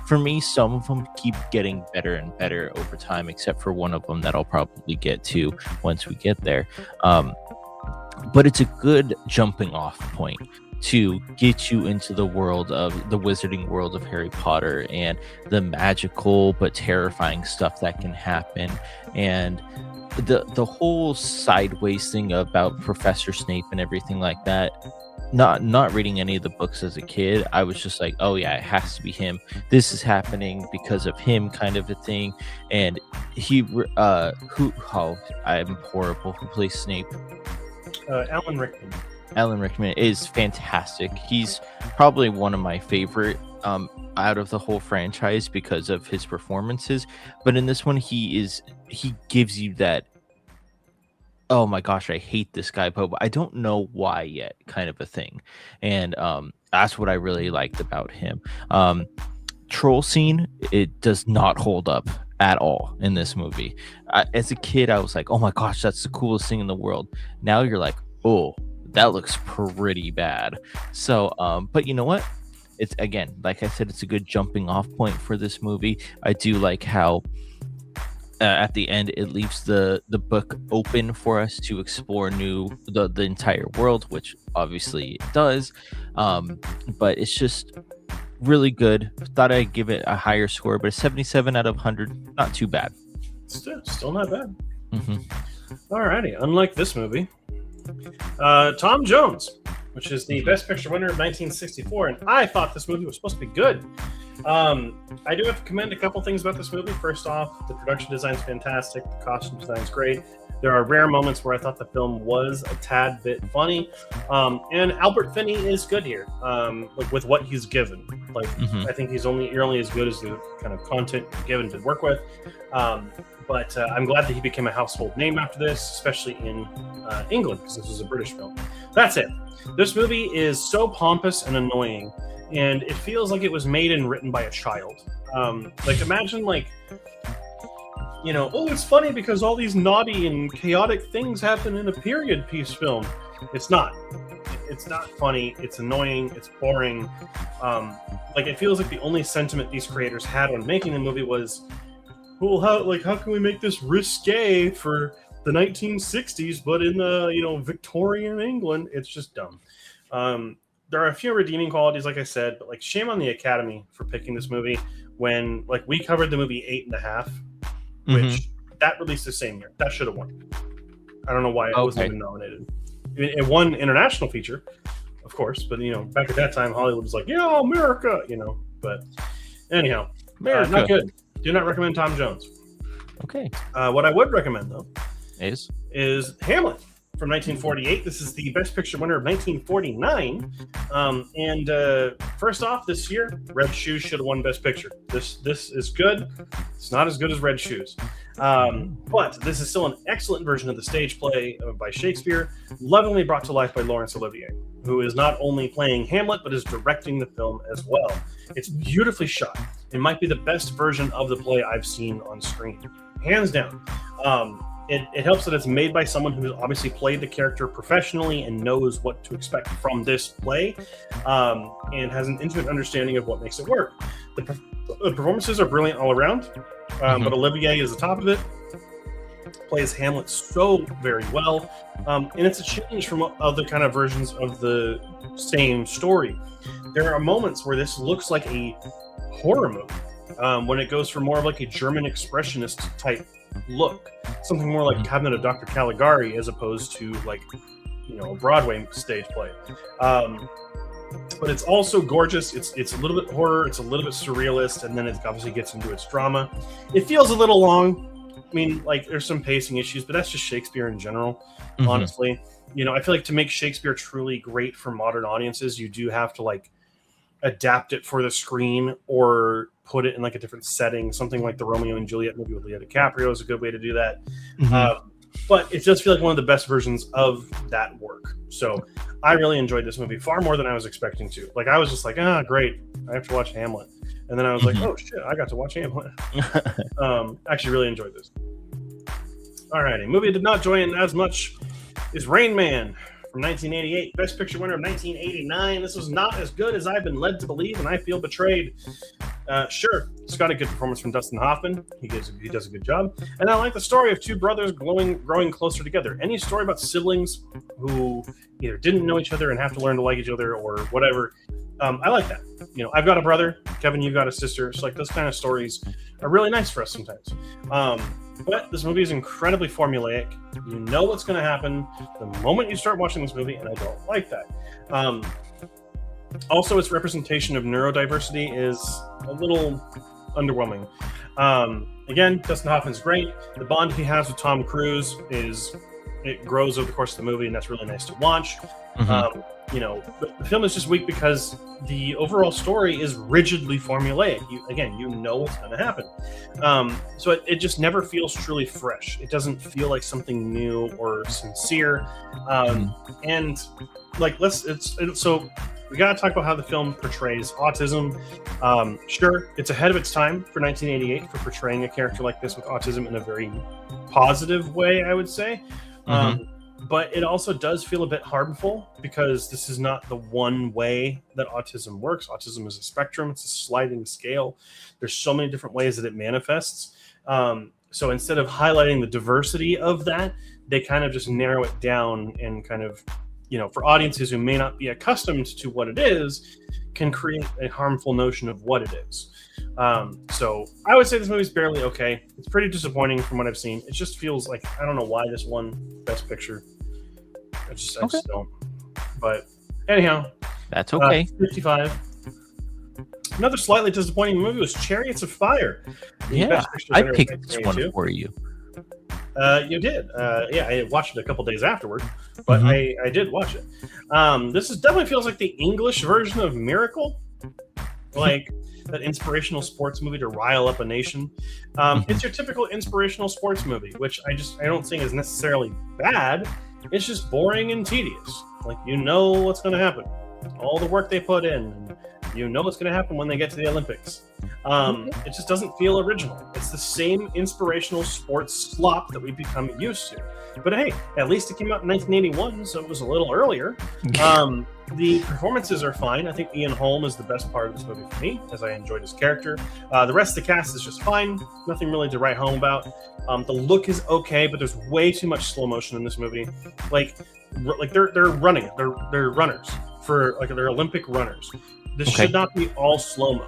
for me, some of them keep getting better and better over time, except for one of them that I'll probably get to once we get there. But it's a good jumping off point to get you into the world of the wizarding world of Harry Potter and the magical but terrifying stuff that can happen, and the whole sideways thing about Professor Snape and everything like that. Not reading any of the books as a kid, I was just like, oh yeah, it has to be him. This is happening because of him, kind of a thing. And he I'm horrible. Who plays Snape? Alan Rickman. Alan Rickman is fantastic. He's probably one of my favorite out of the whole franchise because of his performances. But in this one, he gives you that, oh my gosh, I hate this guy, but I don't know why yet, kind of a thing. And that's what I really liked about him. Troll scene, it does not hold up at all in this movie. As a kid, I was like, oh my gosh, that's the coolest thing in the world. Now you're like, oh, that looks pretty bad. So, but you know what? It's, again, like I said, it's a good jumping off point for this movie. I do like how at the end it leaves the book open for us to explore the entire world, which obviously it does. But it's just really good. Thought I'd give it a higher score, but a 77 out of 100, not too bad. Still not bad. Alrighty, unlike this movie, Tom Jones, which is the Best Picture winner of 1964, and I thought this movie was supposed to be good. I do have to commend a couple things about this movie. First off, the production design is fantastic, the costume design is great. There are rare moments where I thought the film was a tad bit funny, and Albert Finney is good here, like with what he's given. Like I think you're only as good as the kind of content you're given to work with. But I'm glad that he became a household name after this, especially in England, because this was a British film. That's it. This movie is so pompous and annoying, and it feels like it was made and written by a child. Like, imagine, like, it's funny because all these naughty and chaotic things happen in a period piece film. It's not. It's not funny. It's annoying. It's boring. Like, it feels like the only sentiment these creators had when making the movie was, well, how can we make this risque for the 1960s, but in the Victorian England? It's just dumb. There are a few redeeming qualities, like I said, but like shame on the Academy for picking this movie when like we covered the movie 8.5, which that released the same year. That should have won. I don't know why it wasn't even nominated. It won international feature of course. But back at that time, Hollywood was like, "Yeah, America," But anyhow, not good. Do not recommend Tom Jones. Okay. What I would recommend though is Hamlet from 1948. This is the Best Picture winner of 1949. And first off, this year, Red Shoes should have won Best Picture. This is good. It's not as good as Red Shoes. But this is still an excellent version of the stage play by Shakespeare, lovingly brought to life by Laurence Olivier, who is not only playing Hamlet, but is directing the film as well. It's beautifully shot. It might be the best version of the play I've seen on screen. Hands down. It helps that it's made by someone who's obviously played the character professionally and knows what to expect from this play, and has an intimate understanding of what makes it work. The performances are brilliant all around, but Olivier is the top of it. Plays Hamlet so very well, and it's a change from other kind of versions of the same story. There are moments where this looks like a horror movie, when it goes for more of like a German expressionist type look, something more like Cabinet of Dr. Caligari as opposed to like a Broadway stage play. But it's also gorgeous. It's a little bit horror, it's a little bit surrealist, and then it obviously gets into its drama. It feels a little long. I mean, like there's some pacing issues, but that's just Shakespeare in general, honestly. I feel like to make Shakespeare truly great for modern audiences, you do have to like adapt it for the screen or put it in like a different setting. Something like the Romeo and Juliet movie with Leo DiCaprio is a good way to do that. But it does feel like one of the best versions of that work. So I really enjoyed this movie far more than I was expecting to. Like I was just like, great, I have to watch Hamlet. And then I was like, oh shit, I got to watch Hamlet. Actually really enjoyed this. Alrighty, movie I did not enjoy as much is Rain Man from 1988, Best Picture winner of 1989. This was not as good as I've been led to believe, and I feel betrayed. Sure, it's got a good performance from Dustin Hoffman. He does a good job. And I like the story of two brothers growing closer together. Any story about siblings who either didn't know each other and have to learn to like each other or whatever, I like that. I've got a brother. Kevin, you've got a sister. So like those kind of stories are really nice for us sometimes. But this movie is incredibly formulaic. You know what's going to happen the moment you start watching this movie, and I don't like that. Also, its representation of neurodiversity is a little underwhelming. Again, Dustin Hoffman's great. The bond he has with Tom Cruise it grows over the course of the movie, and that's really nice to watch. But the film is just weak because the overall story is rigidly formulaic. You know what's going to happen. So it just never feels truly fresh. It doesn't feel like something new or sincere. And like so we got to talk about how the film portrays autism. Sure, it's ahead of its time for 1988 for portraying a character like this with autism in a very positive way, I would say. But it also does feel a bit harmful because this is not the one way that autism works. Autism is a spectrum. It's a sliding scale. There's so many different ways that it manifests. So instead of highlighting the diversity of that, they kind of just narrow it down and kind of, for audiences who may not be accustomed to what it is, can create a harmful notion of what it is. So I would say this movie's barely okay. It's pretty disappointing from what I've seen. It just feels like, I don't know why this won Best Picture. I just don't. But anyhow, that's okay. 55. Another slightly disappointing movie was Chariots of Fire. Yeah, I picked this one for you. You did. I watched it a couple days afterward, but I did watch it. This definitely feels like the English version of Miracle. Like that inspirational sports movie to rile up a nation. It's your typical inspirational sports movie, which I don't think is necessarily bad. It's just boring and tedious. Like, what's going to happen. All the work they put in, and what's going to happen when they get to the Olympics. It just doesn't feel original. It's the same inspirational sports slop that we've become used to. But hey, at least it came out in 1981, so it was a little earlier. The performances are fine. I think Ian Holm is the best part of this movie for me, as I enjoyed his character. The rest of the cast is just fine. Nothing really to write home about. The look is okay, but there's way too much slow motion in this movie. Like they're running. They're runners they're Olympic runners. This should not be all slow mo.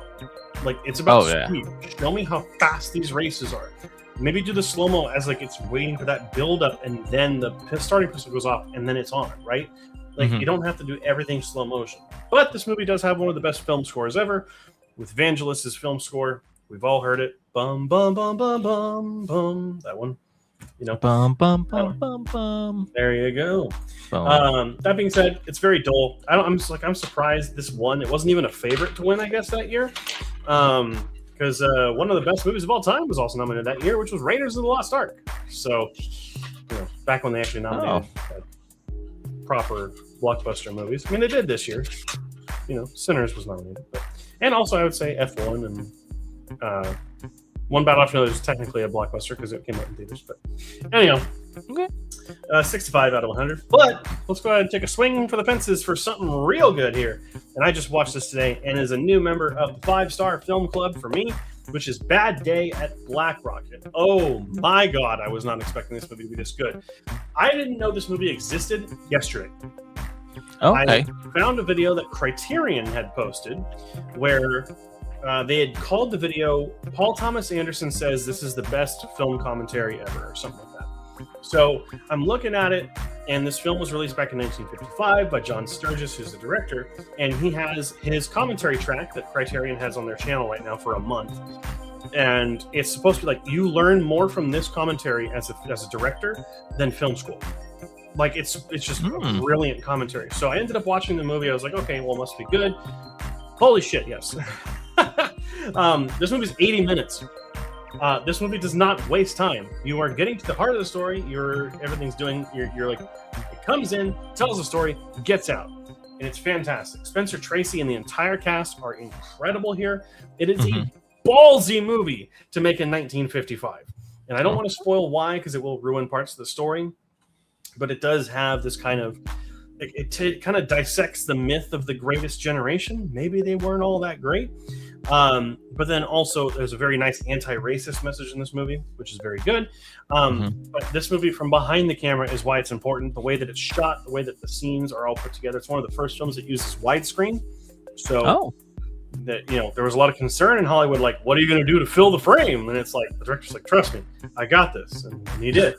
Like it's about speed. Show me how fast these races are. Maybe do the slow mo as like it's waiting for that build up, and then the starting pistol goes off, and then it's on. Right? Like, you don't have to do everything slow motion. But this movie does have one of the best film scores ever, with Vangelis's film score. We've all heard it. Bum, bum, bum, bum, bum, bum. That one. You know, bum, bum, bum, bum, bum. There you go. That being said, it's very dull. I'm surprised this won. It wasn't even a favorite to win, I guess, that year. Because one of the best movies of all time was also nominated that year, which was Raiders of the Lost Ark. So, back when they actually nominated proper blockbuster movies. I mean, they did this year. Sinners was nominated, and also I would say F1 and One Battle After Another is technically a blockbuster because it came out in theaters. But anyhow, okay. 65 out of 100. But let's go ahead and take a swing for the fences for something real good here. And I just watched this today, and is a new member of the 5-Star Film Club for me, which is Bad Day at Black Rocket. Oh my God, I was not expecting this movie to be this good. I didn't know this movie existed yesterday. Okay. I found a video that Criterion had posted where they had called the video Paul Thomas Anderson Says This is the Best Film Commentary Ever, or something like that. So I'm looking at it, and this film was released back in 1955 by John Sturges, who's the director, and he has his commentary track that Criterion has on their channel right now for a month. And it's supposed to be like, you learn more from this commentary as a director than film school. Like, it's just a brilliant commentary. So I ended up watching the movie. I was like, okay, well, it must be good. Holy shit, yes. This movie's 80 minutes. This movie does not waste time. You are getting to the heart of the story. Everything's doing. You're like, it comes in, tells the story, gets out, and it's fantastic. Spencer Tracy and the entire cast are incredible here. It is a ballsy movie to make in 1955, and I don't want to spoil why because it will ruin parts of the story. But it does have this kind of. It kind of dissects the myth of the greatest generation. Maybe they weren't all that great. But then also there's a very nice anti-racist message in this movie, which is very good. But this movie from behind the camera is why it's important. The way that it's shot, the way that the scenes are all put together. It's one of the first films that uses widescreen. So that, there was a lot of concern in Hollywood, like, what are you going to do to fill the frame? And it's like, the director's like, trust me, I got this. And he did.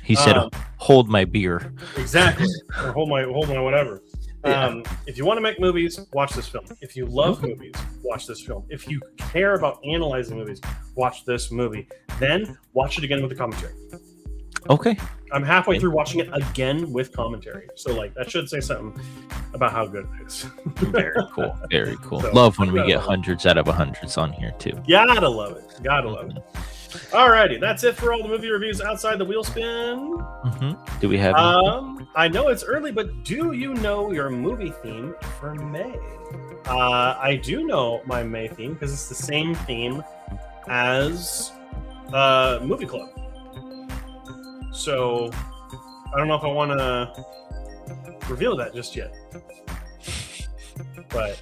He said, hold my beer. Exactly. Or hold my whatever. Yeah. If you want to make movies, watch this film. If you love movies, watch this film. If you care about analyzing movies, watch this movie. Then watch it again with the commentary. Okay. I'm halfway through watching it again with commentary. So, that should say something about how good it is. Very cool. Very cool. So, love when we get hundreds out of hundreds on here, too. Gotta love it. Gotta love it. Alrighty, that's it for all the movie reviews outside the wheel spin. Do we have I know it's early, but do you know your movie theme for May? I do know my May theme because it's the same theme as Movie Club. So I don't know if I want to reveal that just yet. But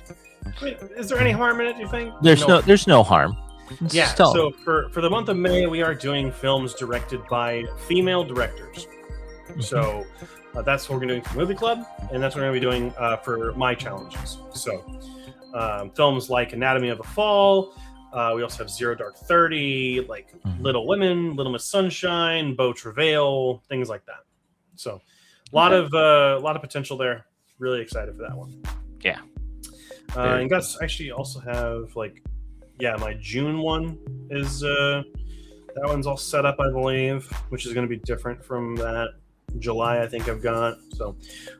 is there any harm in it, do you think? There's no harm. Yeah, so for the month of May, we are doing films directed by female directors. So that's what we're going to do for Movie Club, and that's what we're going to be doing for my challenges. So films like Anatomy of a Fall, we also have Zero Dark 30, like Little Women, Little Miss Sunshine, Beau Travail, things like that. So a lot of potential there. Really excited for that one. Yeah. And guys, actually also have my June one is that one's all set up, I believe, which is going to be different from that July I think I've got. So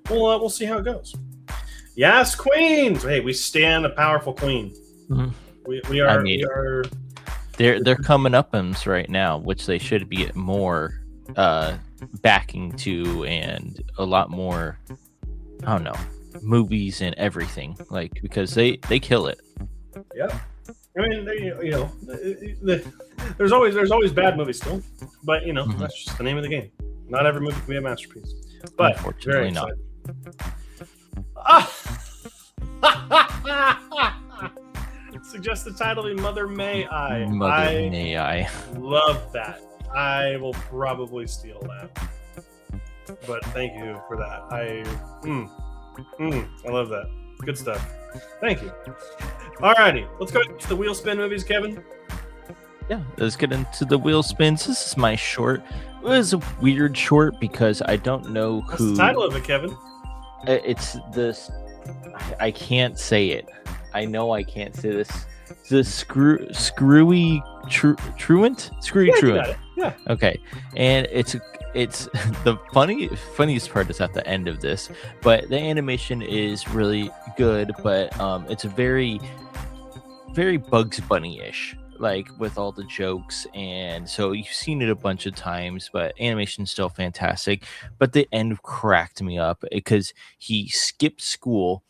we'll see how it goes. Yes, queens. Hey, we stand a powerful queen. We are. They're coming up right now, which they should be more backing to, and a lot more. I don't know, movies and everything, because they kill it. Yeah. I mean, there's always bad movies still, but that's just the name of the game. Not every movie can be a masterpiece, but unfortunately not. Suggest the title be Mother May I. May I. Love that. I will probably steal that. But thank you for that. I love that. Good stuff. Thank you. Alrighty, let's go to the wheel spin movies, Kevin. Yeah, let's get into the wheel spins. This is my short. It was a weird short because I don't know What's the title of it, Kevin? It's this. I can't say it. I know I can't say this. The screwy truant. Screwy You truant. got it. Yeah. Okay, and it's the funniest part is at the end of this, but the animation is really good, but it's a very Bugs Bunny-ish, like with all the jokes, and so you've seen it a bunch of times, but animation's still fantastic. But the end cracked me up because he skipped school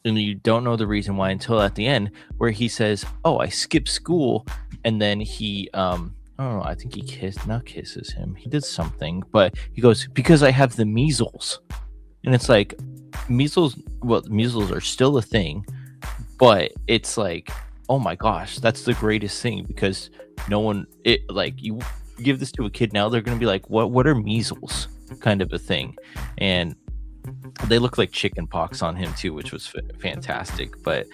and you don't know the reason why until at the end, where he says, "Oh, I skipped school," and then he I don't know, I think he kisses him. He did something, but he goes, "Because I have the measles." And it's like, measles are still a thing, but it's like, oh my gosh, that's the greatest thing, because no one, it like, you give this to a kid now, they're gonna be like, what are measles, kind of a thing. And they look like chicken pox on him too, which was fantastic. But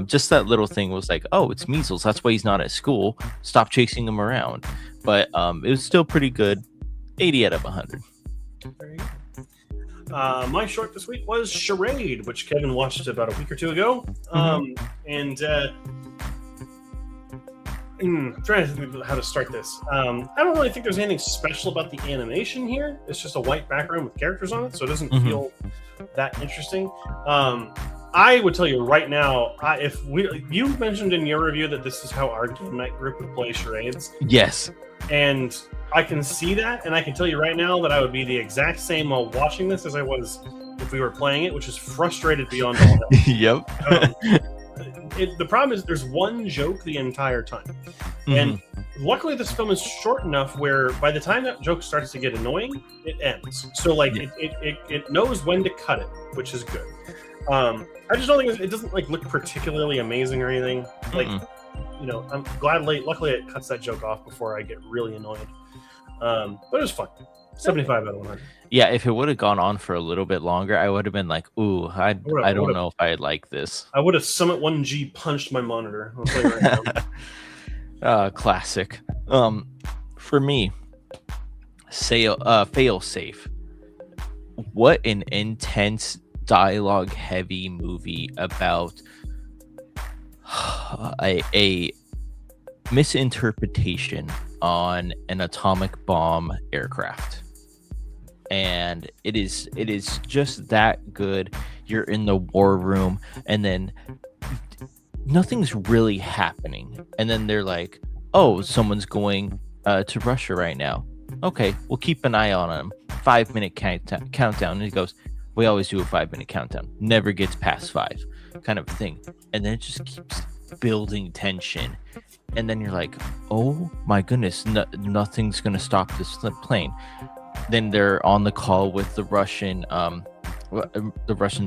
just that little thing was like, oh, it's measles, that's why he's not at school, stop chasing him around. But it was still pretty good. 80 out of 100. There you go. My short this week was Charade, which Kevin watched about a week or two ago. I'm trying to think of how to start this. I don't really think there's anything special about the animation here. It's just a white background with characters on it, so it doesn't feel that interesting. I would tell you right now, you mentioned in your review that this is how our game night group would play charades. Yes. And I can see that, and I can tell you right now that I would be the exact same while watching this as I was if we were playing it, which is frustrated beyond all that. Yep. The problem is there's one joke the entire time. And luckily this film is short enough where by the time that joke starts to get annoying, it ends. So like it knows when to cut it, which is good. I just don't think it doesn't like look particularly amazing or anything. Like, you know, I'm luckily it cuts that joke off before I get really annoyed. But it was fun. 75 out of 100. Yeah, if it would have gone on for a little bit longer, I would have been like, ooh, I don't know if I like this. I would have Summit 1G punched my monitor. I'll tell you right now. Classic. For me, fail safe. What an intense dialogue heavy movie about a misinterpretation on an atomic bomb aircraft. And it is just that good. You're in the war room and then nothing's really happening, and then they're like, oh, someone's going to Russia right now. Okay, we'll keep an eye on them. 5-minute countdown. And he goes, we always do a 5-minute countdown, never gets past 5, kind of thing. And then it just keeps building tension, and then you're like, oh my goodness, nothing's gonna stop this plane. Then they're on the call with the Russian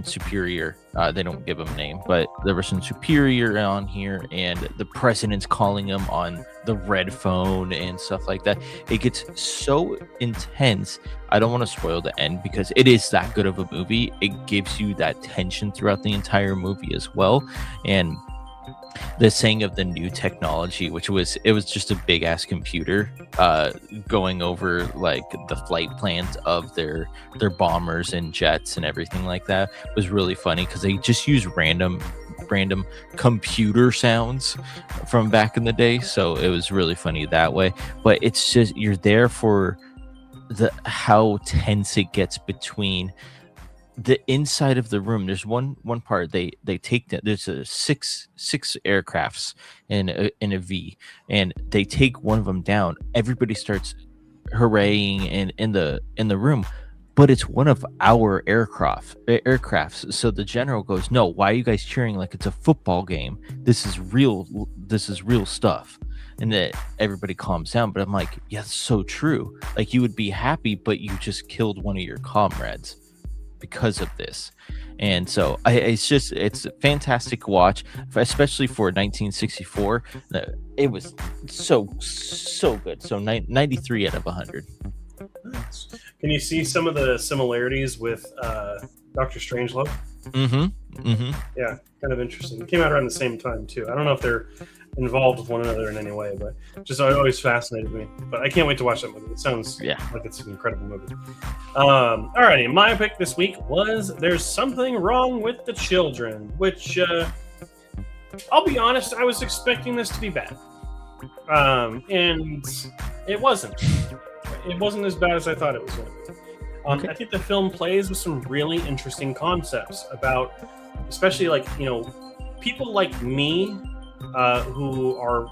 superior. They don't give him a name, but the Russian superior on here, and the president's calling him on the red phone and stuff like that. It gets so intense. I don't want to spoil the end because it is that good of a movie. It gives you that tension throughout the entire movie as well. And the saying of the new technology, it was just a big ass computer going over like the flight plans of their bombers and jets and everything like that, was really funny because they just use random computer sounds from back in the day, so it was really funny that way. But it's just, you're there for how tense it gets between the inside of the room. There's one part they take there's six aircrafts in a V, and they take one of them down. Everybody starts hooraying in the room, but it's one of our aircrafts. So the general goes, no, why are you guys cheering like it's a football game? This is real stuff. And that everybody calms down. But I'm like, yeah, that's so true. Like, you would be happy, but you just killed one of your comrades because of this. And so it's a fantastic watch, especially for 1964. It was so good. So 93 out of 100. Nice. Can you see some of the similarities with Dr. Strangelove? Yeah, kind of interesting. It came out around the same time too. I don't know if they're involved with one another in any way, but just always fascinated me. But I can't wait to watch that movie. It sounds like it's an incredible movie. Alrighty, my pick this week was There's Something Wrong with the Children, which I'll be honest, I was expecting this to be bad. And it wasn't. It wasn't as bad as I thought it was going to be. I think the film plays with some really interesting concepts about, especially like, people like me, who are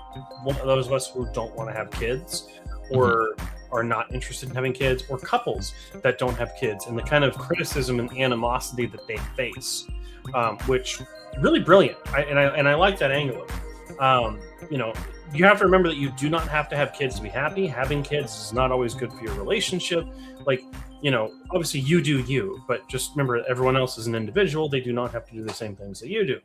one of those of us who don't want to have kids or are not interested in having kids, or couples that don't have kids, and the kind of criticism and animosity that they face, which really brilliant. I like that angle of it. You have to remember that you do not have to have kids to be happy. Having kids is not always good for your relationship. Like, obviously you do you, but just remember everyone else is an individual. They do not have to do the same things that you do.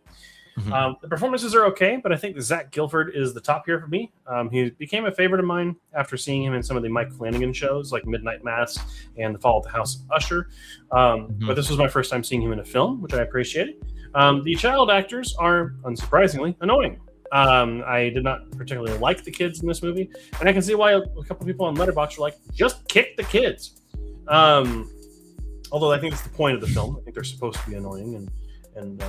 The performances are okay, but I think Zach Gilford is the top here for me. He became a favorite of mine after seeing him in some of the Mike Flanagan shows like Midnight Mass and The Fall of the House of Usher. But this was my first time seeing him in a film, which I appreciated. The child actors are, unsurprisingly, annoying. I did not particularly like the kids in this movie, and I can see why a couple of people on Letterboxd were like, just kick the kids. Although I think it's the point of the film. I think they're supposed to be annoying and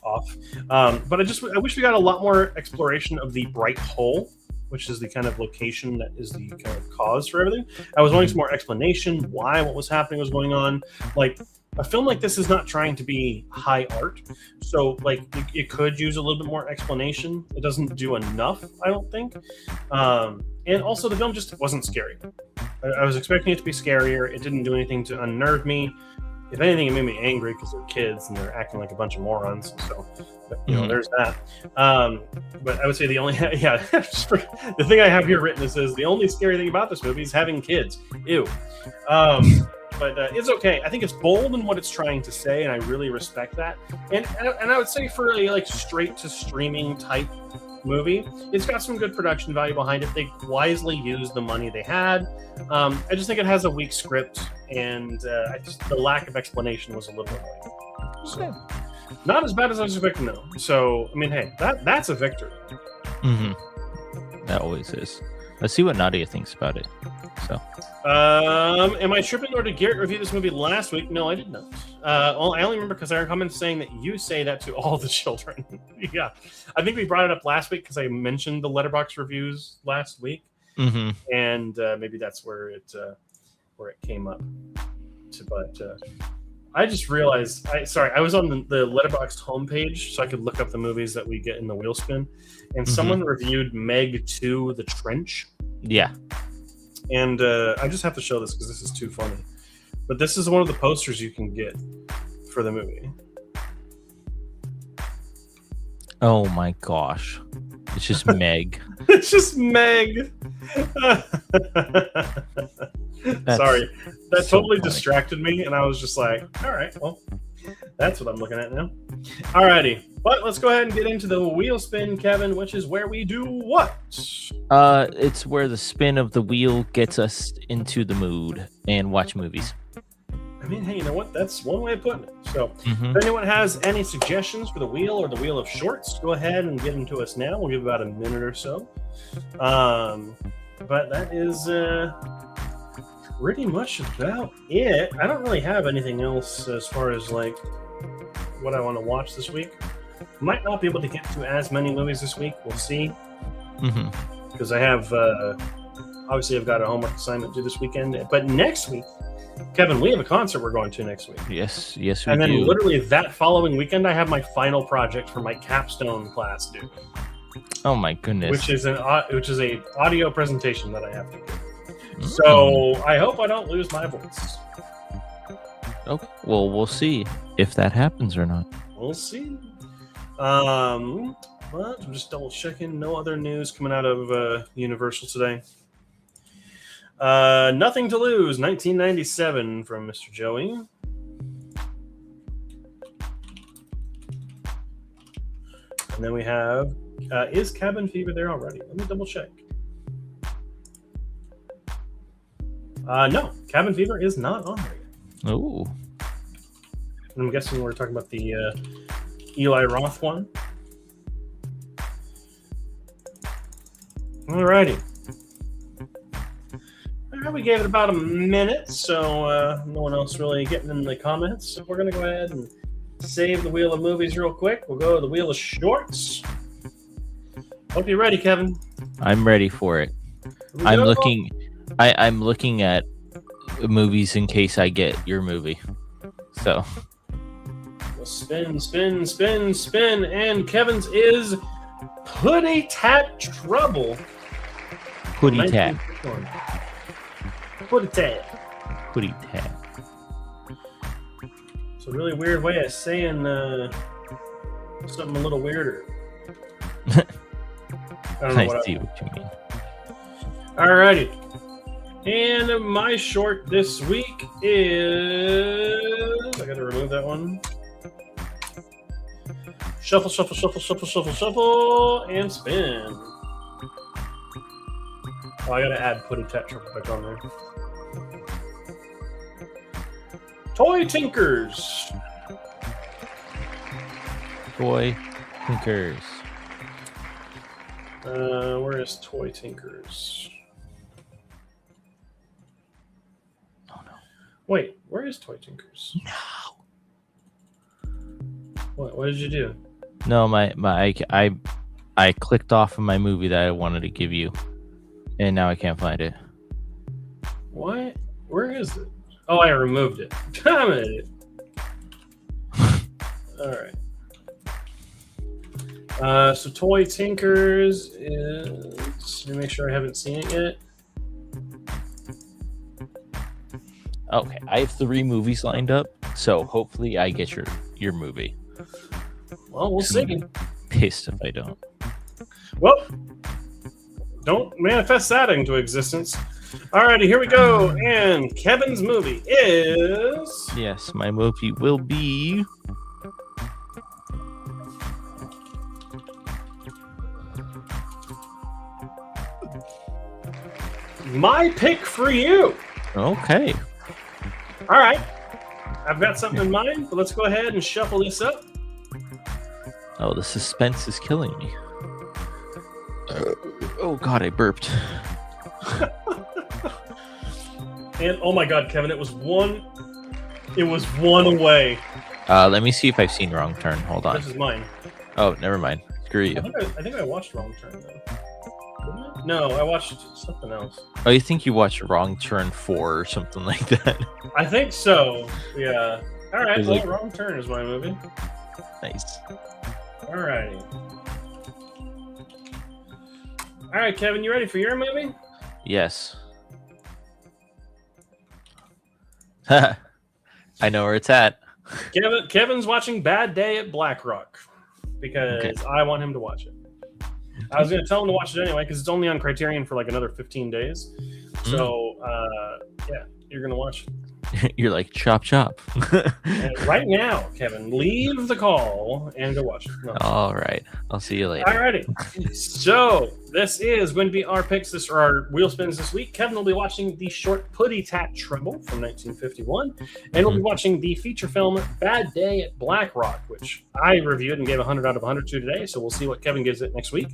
off. But I wish we got a lot more exploration of the Bright Hole, which is the kind of location that is the kind of cause for everything. I was wanting some more explanation why what was happening was going on. Like, a film like this is not trying to be high art, so like it could use a little bit more explanation. It doesn't do enough, I don't think. And also the film just wasn't scary. I was expecting it to be scarier. It didn't do anything to unnerve me. If anything, it made me angry because they're kids and they're acting like a bunch of morons. So, there's that. But I would say the only, the thing I have here written is the only scary thing about this movie is having kids. Ew. But it's okay. I think it's bold in what it's trying to say, and I really respect that. And I would say for a like straight to streaming type movie, it's got some good production value behind it. They wisely used the money they had. I just think it has a weak script, and the lack of explanation was a little annoying. So, not as bad as I was expecting, though. So, I mean, hey, that's a victory. That always is. Let's see what Nadia thinks about it. So, am I tripping, or did Garrett review this movie last week? No, I did not. I only remember because I heard comments saying that you say that to all the children. Yeah, I think we brought it up last week because I mentioned the Letterboxd reviews last week, and maybe that's where it came up. But I just realized, I was on the Letterboxd homepage so I could look up the movies that we get in the wheel spin, and someone reviewed Meg 2: The Trench. Yeah. And I just have to show this because this is too funny. But this is one of the posters you can get for the movie. Oh my gosh. It's just Meg. It's just Meg. Sorry. That so totally funny. Distracted me, and I was just like, all right, well, that's what I'm looking at now. Alrighty. But let's go ahead and get into the wheel spin, Kevin, which is where we do what? It's where the spin of the wheel gets us into the mood and watch movies. I mean, hey, you know what? That's one way of putting it. So if anyone has any suggestions for the wheel or the wheel of shorts, go ahead and give them to us now. We'll give about a minute or so. But that is pretty much about it. I don't really have anything else as far as like what I want to watch this week. Might not be able to get to as many movies this week. We'll see. Because I have, obviously, I've got a homework assignment due this weekend. But next week, Kevin, we have a concert we're going to next week. Yes, we do. And then literally that following weekend, I have my final project for my capstone class due. Oh my goodness! Which is a audio presentation that I have to do. So I hope I don't lose my voice. Okay. Well, we'll see if that happens or not. We'll see. But I'm just double checking. No other news coming out of Universal today. Nothing to Lose, 1997 from Mr. Joey. And then we have, is Cabin Fever there already? Let me double check. No, Cabin Fever is not on there yet. Oh. I'm guessing we're talking about the Eli Roth one. Alrighty. We gave it about a minute, so no one else really getting in the comments. So we're going to go ahead and save the wheel of movies real quick. We'll go to the wheel of shorts. Hope you're ready, Kevin. I'm ready for it. I'm looking at movies in case I get your movie. So we'll spin, and Kevin's is Putty Tat Trouble. Putty Tat. Putty Tat. Putty Tat. It's a really weird way of saying something a little weirder. I see what you mean. Alrighty. And my short this week is... I gotta remove that one. Shuffle, and spin. Oh, I gotta add Putty Tat Trouble back on there. Toy Tinkers. Toy Tinkers. Where is Toy Tinkers? Oh no! Wait, where is Toy Tinkers? No. What did you do? No, I clicked off of my movie that I wanted to give you, and now I can't find it. What? Where is it? Oh, I removed it. Damn it! All right. So Toy Tinkers is... Let me make sure I haven't seen it yet. Okay, I have 3 movies lined up, so hopefully I get your movie. Well, we'll see. Pissed if I don't. Well, don't manifest that into existence. Alrighty, here we go. And Kevin's movie is... Yes, my movie will be... My Pick for You. Okay. All right. I've got something in mind, but let's go ahead and shuffle this up. Oh, the suspense is killing me. Oh, God, I burped. And, oh my God, Kevin, it was one away. Let me see if I've seen Wrong Turn. Hold on. This is mine. Oh, never mind. Screw you. I think I watched Wrong Turn, though. No, I watched something else. Oh, you think you watched Wrong Turn 4 or something like that? I think so. Yeah. All right. Well, like... Wrong Turn is my movie. Nice. All righty. All right, Kevin, you ready for your movie? Yes. I know where it's at. Kevin's watching Bad Day at Black Rock because I want him to watch it. I was going to tell him to watch it anyway because it's only on Criterion for like another 15 days. So, yeah, you're going to watch it. You're like, chop, chop. Right now, Kevin, leave the call and go watch it. No. All right. I'll see you later. Alrighty. So, this is going to be our picks, or our wheel spins this week. Kevin will be watching the short Putty Tat Trouble from 1951. And we'll be watching the feature film Bad Day at Black Rock, which I reviewed and gave 100 out of 100 to today. So, we'll see what Kevin gives it next week.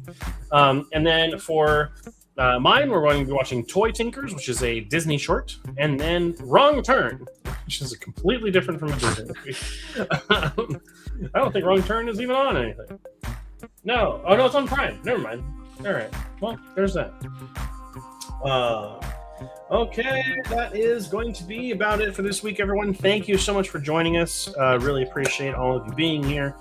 And then for... mine, we're going to be watching Toy Tinkers, which is a Disney short, and then Wrong Turn, which is completely different from a Disney movie. I don't think Wrong Turn is even on anything. No. Oh, no, it's on Prime. Never mind. All right. Well, there's that. Okay, that is going to be about it for this week, everyone. Thank you so much for joining us. Really appreciate all of you being here.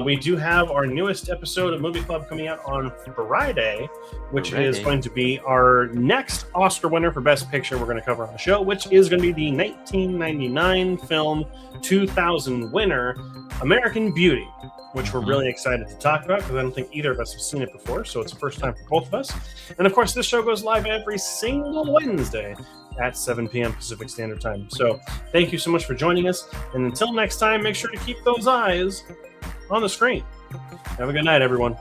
We do have our newest episode of Movie Club coming out on Friday, which is going to be our next Oscar winner for Best Picture we're going to cover on the show, which is going to be the 1999 film 2000 winner, American Beauty, which we're really excited to talk about because I don't think either of us have seen it before, so it's the first time for both of us. And of course, this show goes live every single Wednesday at 7 p.m. Pacific Standard Time. So thank you so much for joining us, and until next time, make sure to keep those eyes on the screen. Have a good night, everyone.